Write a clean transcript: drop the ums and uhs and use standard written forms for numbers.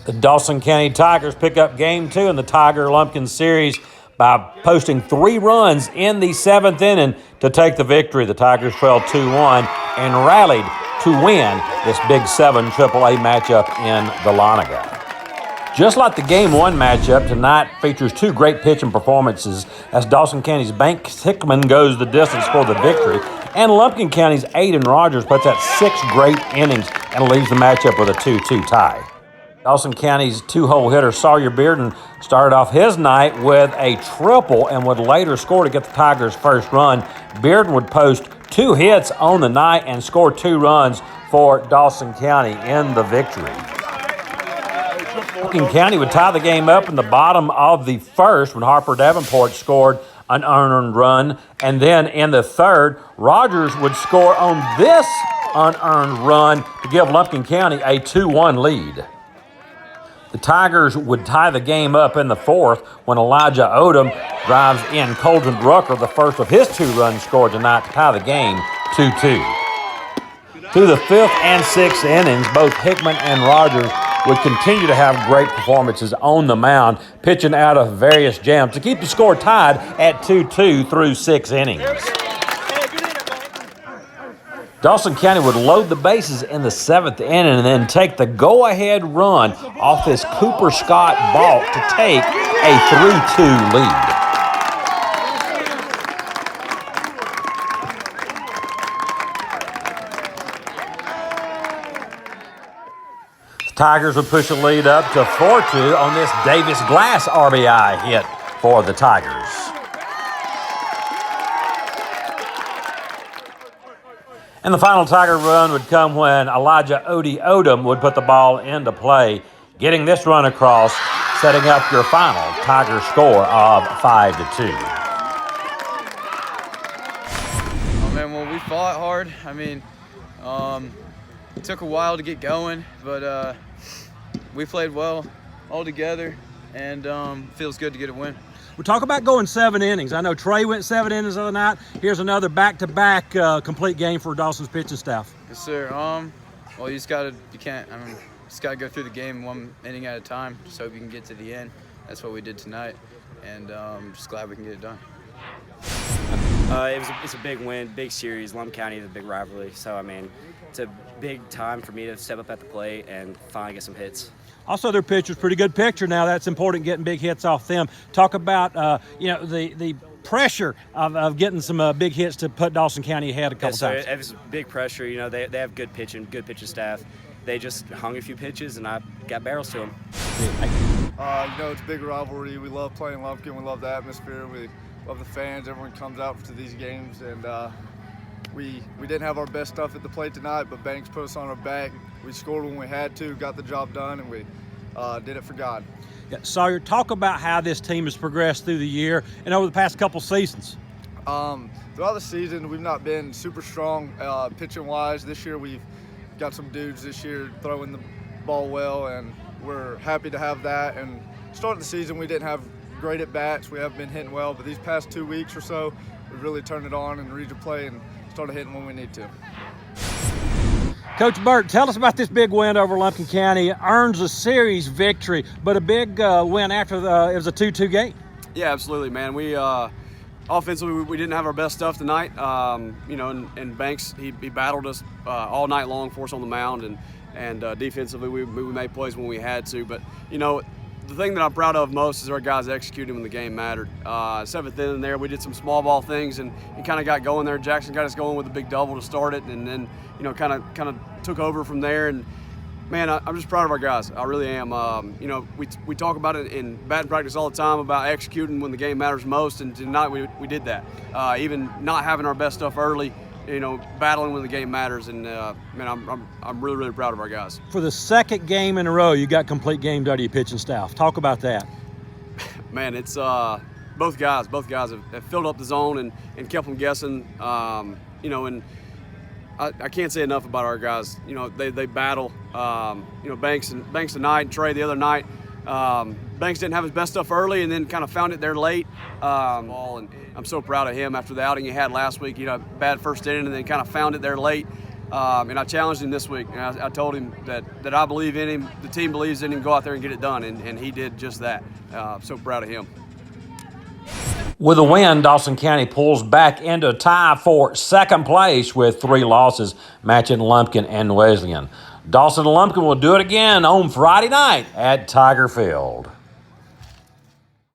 The Dawson County Tigers pick up game 2 in the Tiger-Lumpkin series by posting 3 runs in the 7th inning to take the victory. The Tigers trailed 2-1 and rallied to win this Big 7 AAA matchup in DAHLONEGA. Just like the Game 1 matchup, tonight features 2 great pitching performances as Dawson County's Banks Hickman goes the distance for the victory, and Lumpkin County's Aiden Rogers puts out 6 great innings and leaves the matchup with a 2-2 tie. Dawson County's 2-hole hitter Sawyer Bearden started off his night with a triple and would later score to get the Tigers' first run. Bearden would post 2 hits on the night and score 2 runs for Dawson County in the victory. Lumpkin County would tie the game up in the bottom of the first when Harper Davenport scored an unearned run, and then in the third, Rogers would score on this unearned run to give Lumpkin County a 2-1 lead. The Tigers would tie the game up in the fourth when Elijah Odum drives in Colton Drucker, the first of his 2 runs scored tonight to tie the game 2-2. Through the 5th and 6th innings, both Hickman and Rogers would continue to have great performances on the mound, pitching out of various jams to keep the score tied at 2-2 through 6 innings. Dawson County would load the bases in the 7th inning and then take the go-ahead run off this Cooper Scott balk to take a 3-2 lead. The Tigers would push a lead up to 4-2 on this Davis Glass RBI hit for the Tigers. And the final Tiger run would come when Elijah Odum would put the ball into play, getting this run across, setting up your final Tiger score of 5-2. Oh man, well, we fought hard. I mean, it took a while to get going, but we played well all together, and feels good to get a win. We talk about going 7 innings. I know Trey went 7 innings the other night. Here's another back-to-back complete game for Dawson's pitching staff. Yes, sir. Well, you just gotta go through the game 1 inning at a time. Just hope you can get to the end. That's what we did tonight, and just glad we can get it done. It's a big win, big series. Lumpkin County is a big rivalry, so I mean, it's a big time for me to step up at the plate and finally get some hits. Also, their pitcher's pretty good pitcher now. That's important, getting big hits off them. Talk about the pressure of getting some big hits to put Dawson County ahead a couple times. It was big pressure. You know, they have good pitching staff. They just hung a few pitches, and I got barrels to them. It's a big rivalry. We love playing Lumpkin. We love the atmosphere. We love the fans. Everyone comes out to these games, and we didn't have our best stuff at the plate tonight, but Banks put us on our back. We scored when we had to, got the job done, and we did it for God. Yeah, Sawyer, talk about how this team has progressed through the year and over the past couple seasons. Throughout the season, we've not been super strong pitching-wise. This year, we've got some dudes this year throwing the ball well, and we're happy to have that. And starting the season, we didn't have great at-bats. We haven't been hitting well, but these past 2 weeks or so, we've really turned it on and read the play and started hitting when we need to. Coach Burt, tell us about this big win over Lumpkin County. Earns a series victory, but a big win after it was a 2-2 game. Yeah, absolutely, man. We offensively we didn't have our best stuff tonight. And Banks he battled us all night long for us on the mound, and defensively we made plays when we had to. But the thing that I'm proud of most is our guys executing when the game mattered. 7th inning there, we did some small ball things and kind of got going there. Jackson got us going with a big double to start it, and then kind of took over from there. And man, I'm just proud of our guys. I really am. We talk about it in batting practice all the time about executing when the game matters most, and tonight we did that. Even not having our best stuff early, battling when the game matters, and man, I'm really, really proud of our guys. For the 2nd game in a row, you got complete games out of your pitching staff. Talk about that. Man, it's both guys have filled up the zone and kept them guessing. And I can't say enough about our guys. They battle. Banks tonight and Trey the other night. Banks didn't have his best stuff early and then kind of found it there late. And I'm so proud of him after the outing he had last week. Bad first inning and then kind of found it there late. And I challenged him this week, and I told him that I believe in him, the team believes in him, go out there and get it done, and he did just that. So proud of him. With a win, Dawson County pulls back into a tie for second place with 3 losses, matching Lumpkin and Wesleyan. Dawson and Lumpkin will do it again on Friday night at Tiger Field.